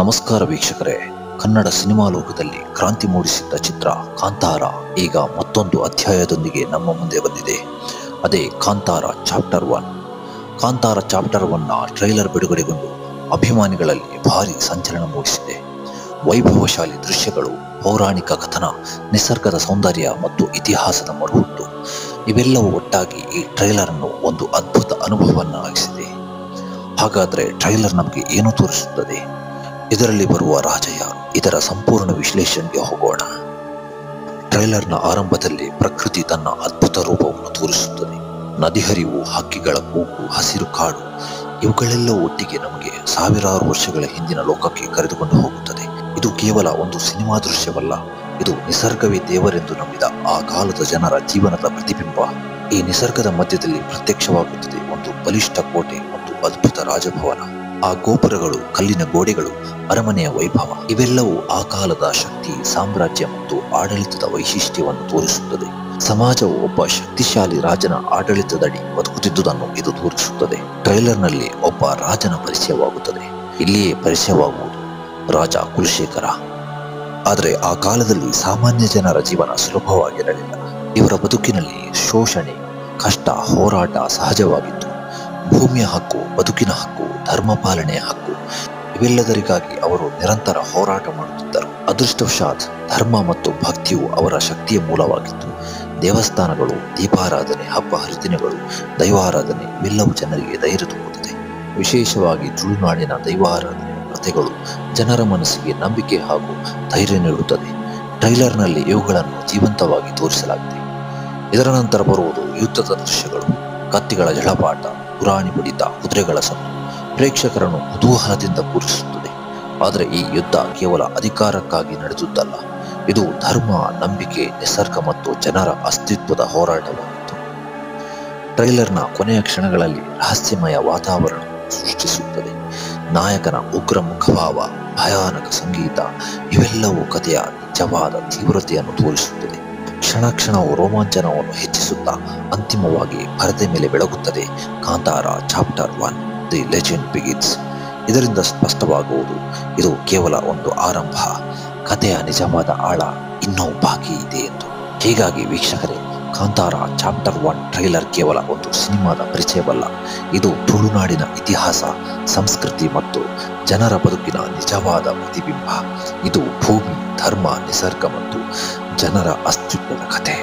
ನಮಸ್ಕಾರ ವೀಕ್ಷಕರೇ, ಕನ್ನಡ ಸಿನಿಮಾ ಲೋಕದಲ್ಲಿ ಕ್ರಾಂತಿ ಮೂಡಿಸಿದ್ದ ಚಿತ್ರ ಕಾಂತಾರ ಈಗ ಮತ್ತೊಂದು ಅಧ್ಯಾಯದೊಂದಿಗೆ ನಮ್ಮ ಮುಂದೆ ಬಂದಿದೆ. ಅದೇ ಕಾಂತಾರ ಚಾಪ್ಟರ್ 1. ಕಾಂತಾರ ಚಾಪ್ಟರ್ 1ನ ಟ್ರೈಲರ್ ಬಿಡುಗಡೆಗೊಂಡು ಅಭಿಮಾನಿಗಳಲ್ಲಿ ಭಾರಿ ಸಂಚಲನ ಮೂಡಿಸಿದೆ. ವೈಭವಶಾಲಿ ದೃಶ್ಯಗಳು, ಪೌರಾಣಿಕ ಕಥನ, ನಿಸರ್ಗದ ಸೌಂದರ್ಯ ಮತ್ತು ಇತಿಹಾಸದ ಮರುಹುಟ್ಟು ಇವೆಲ್ಲವೂ ಒಟ್ಟಾಗಿ ಈ ಟ್ರೈಲರ್ ಅನ್ನು ಒಂದು ಅದ್ಭುತ ಅನುಭವವನ್ನಾಗಿಸಿದೆ. ಹಾಗಾದ್ರೆ ಟ್ರೈಲರ್ ನಮಗೆ ಏನು ತೋರಿಸುತ್ತದೆ? ಇದರಲ್ಲಿ ಬರುವ ರಾಜ ಯಾರು? ಇದರ ಸಂಪೂರ್ಣ ವಿಶ್ಲೇಷಣೆಗೆ ಹೋಗೋಣ. ಟ್ರೈಲರ್ನ ಆರಂಭದಲ್ಲಿ ಪ್ರಕೃತಿ ತನ್ನ ಅದ್ಭುತ ರೂಪವನ್ನು ತೋರಿಸುತ್ತದೆ. ನದಿ ಹರಿವು, ಹಕ್ಕಿಗಳ ಕೂಗು, ಹಸಿರು ಕಾಡು ಇವುಗಳೆಲ್ಲವೂ ಒಟ್ಟಿಗೆ ನಮಗೆ ಸಾವಿರಾರು ವರ್ಷಗಳ ಹಿಂದಿನ ಲೋಕಕ್ಕೆ ಕರೆದುಕೊಂಡು ಹೋಗುತ್ತದೆ. ಇದು ಕೇವಲ ಒಂದು ಸಿನಿಮಾ ದೃಶ್ಯವಲ್ಲ, ಇದು ನಿಸರ್ಗವೇ ದೇವರೆಂದು ನಂಬಿದ ಆ ಕಾಲದ ಜನರ ಜೀವನದ ಪ್ರತಿಬಿಂಬ. ಈ ನಿಸರ್ಗದ ಮಧ್ಯದಲ್ಲಿ ಪ್ರತ್ಯಕ್ಷವಾಗುತ್ತದೆ ಒಂದು ಬಲಿಷ್ಠ ಕೋಟೆ ಮತ್ತು ಅದ್ಭುತ ರಾಜಭವನ. ಆ ಗೋಪುರಗಳು, ಕಲ್ಲಿನ ಗೋಡೆಗಳು, ಅರಮನೆಯ ವೈಭವ ಇವೆಲ್ಲವೂ ಆ ಕಾಲದ ಶಕ್ತಿ, ಸಾಮ್ರಾಜ್ಯ ಮತ್ತು ಆಡಳಿತದ ವೈಶಿಷ್ಟ್ಯವನ್ನು ತೋರಿಸುತ್ತದೆ. ಸಮಾಜವು ಒಬ್ಬ ಶಕ್ತಿಶಾಲಿ ರಾಜನ ಆಡಳಿತದಡಿ ಬದುಕುತ್ತಿದ್ದುದನ್ನು ಇದು ತೋರಿಸುತ್ತದೆ. ಟ್ರೈಲರ್ನಲ್ಲಿ ಒಬ್ಬ ರಾಜನ ಪರಿಚಯವಾಗುತ್ತದೆ. ಇಲ್ಲಿಯೇ ಪರಿಚಯವಾಗುವುದು ರಾಜ ಕುಲಶೇಖರ. ಆದರೆ ಆ ಕಾಲದಲ್ಲಿ ಸಾಮಾನ್ಯ ಜನರ ಜೀವನ ಸುಲಭವಾಗಿರಲಿಲ್ಲ. ಇವರ ಬದುಕಿನಲ್ಲಿ ಶೋಷಣೆ, ಕಷ್ಟ, ಹೋರಾಟ ಸಹಜವಾಗಿತ್ತು. ಭೂಮಿಯ ಹಕ್ಕು, ಬದುಕಿನ ಹಕ್ಕು, ಧರ್ಮ ಪಾಲನೆಯ ಹಕ್ಕು ಇವೆಲ್ಲದರಿಗಾಗಿ ಅವರು ನಿರಂತರ ಹೋರಾಟ ಮಾಡುತ್ತಿದ್ದರು. ಅದೃಷ್ಟವಶಾತ್ ಧರ್ಮ ಮತ್ತು ಭಕ್ತಿಯು ಅವರ ಶಕ್ತಿಯ ಮೂಲವಾಗಿತ್ತು. ದೇವಸ್ಥಾನಗಳು, ದೀಪಾರಾಧನೆ, ಹಬ್ಬ ಹರಿದಿನಗಳು, ದೈವಾರಾಧನೆ ಇವೆಲ್ಲವೂ ಜನರಿಗೆ ಧೈರ್ಯ ತುಂಬುತ್ತದೆ. ವಿಶೇಷವಾಗಿ ತುಳುನಾಡಿನ ದೈವಾರಾಧನೆ ಪ್ರಥೆಗಳು ಜನರ ಮನಸ್ಸಿಗೆ ನಂಬಿಕೆ ಹಾಗೂ ಧೈರ್ಯ ನೀಡುತ್ತದೆ. ಟ್ರೈಲರ್ನಲ್ಲಿ ಇವುಗಳನ್ನು ಜೀವಂತವಾಗಿ ತೋರಿಸಲಾಗಿದೆ. ಇದರ ನಂತರ ಬರುವುದು ಯುದ್ಧದ ದೃಶ್ಯಗಳು, ಕತ್ತಿಗಳ ಜಳಪಾಟ, ಪುರಾಣಿ ಬಡಿತ, ಕುದುರೆಗಳ ಸದ್ದು ಪ್ರೇಕ್ಷಕರನ್ನು ಕುತೂಹಲದಿಂದ ಕೂರಿಸುತ್ತದೆ. ಆದರೆ ಈ ಯುದ್ಧ ಕೇವಲ ಅಧಿಕಾರಕ್ಕಾಗಿ ನಡೆದುದಲ್ಲ, ಇದು ಧರ್ಮ, ನಂಬಿಕೆ, ನಿಸರ್ಗ ಮತ್ತು ಜನರ ಅಸ್ತಿತ್ವದ ಹೋರಾಟವಾಗಿತ್ತು. ಟ್ರೈಲರ್ನ ಕೊನೆಯ ಕ್ಷಣಗಳಲ್ಲಿ ರಹಸ್ಯಮಯ ವಾತಾವರಣ ಸೃಷ್ಟಿಸುತ್ತದೆ. ನಾಯಕನ ಉಗ್ರ ಮುಖಭಾವ, ಭಯಾನಕ ಸಂಗೀತ ಇವೆಲ್ಲವೂ ಕಥೆಯ ನಿಜವಾದ ತೀವ್ರತೆಯನ್ನು ತೋರಿಸುತ್ತದೆ. ಕ್ಷಣ ಕ್ಷಣವು ರೋಮಾಂಚನವನ್ನು ಹೆಚ್ಚಿಸುತ್ತಾ ಅಂತಿಮವಾಗಿ ಪರದೆ ಮೇಲೆ ಬೆಳಗುತ್ತದೆ Kantara chapter 1 the legend begins. ಇದರಿಂದ ಸ್ಪಷ್ಟವಾಗುವುದು ಇದು ಕೇವಲ ಒಂದು ಆರಂಭ, ಕಥೆಯ ನಿಜವಾದ ಆಳ ಇನ್ನೂ ಬಾಕಿ ಇದೆ ಎಂದು. ಹೀಗಾಗಿ ವೀಕ್ಷಕರೇ, ಕಾಂತಾರ ಚಾಪ್ಟರ್ 1 ಟ್ರೈಲರ್ ಕೇವಲ ಒಂದು ಸಿನಿಮಾದ ಪರಿಚಯವಲ್ಲ, ಇದು ತುಳುನಾಡಿನ ಇತಿಹಾಸ, ಸಂಸ್ಕೃತಿ ಮತ್ತು ಜನರ ಬದುಕಿನ ನಿಜವಾದ ಪ್ರತಿಬಿಂಬ. ಇದು ಭೂಮಿ, ಧರ್ಮ, ನಿಸರ್ಗ ಮತ್ತು ಜನರ ಅಸ್ತಿತ್ವದ ಕಥೆ.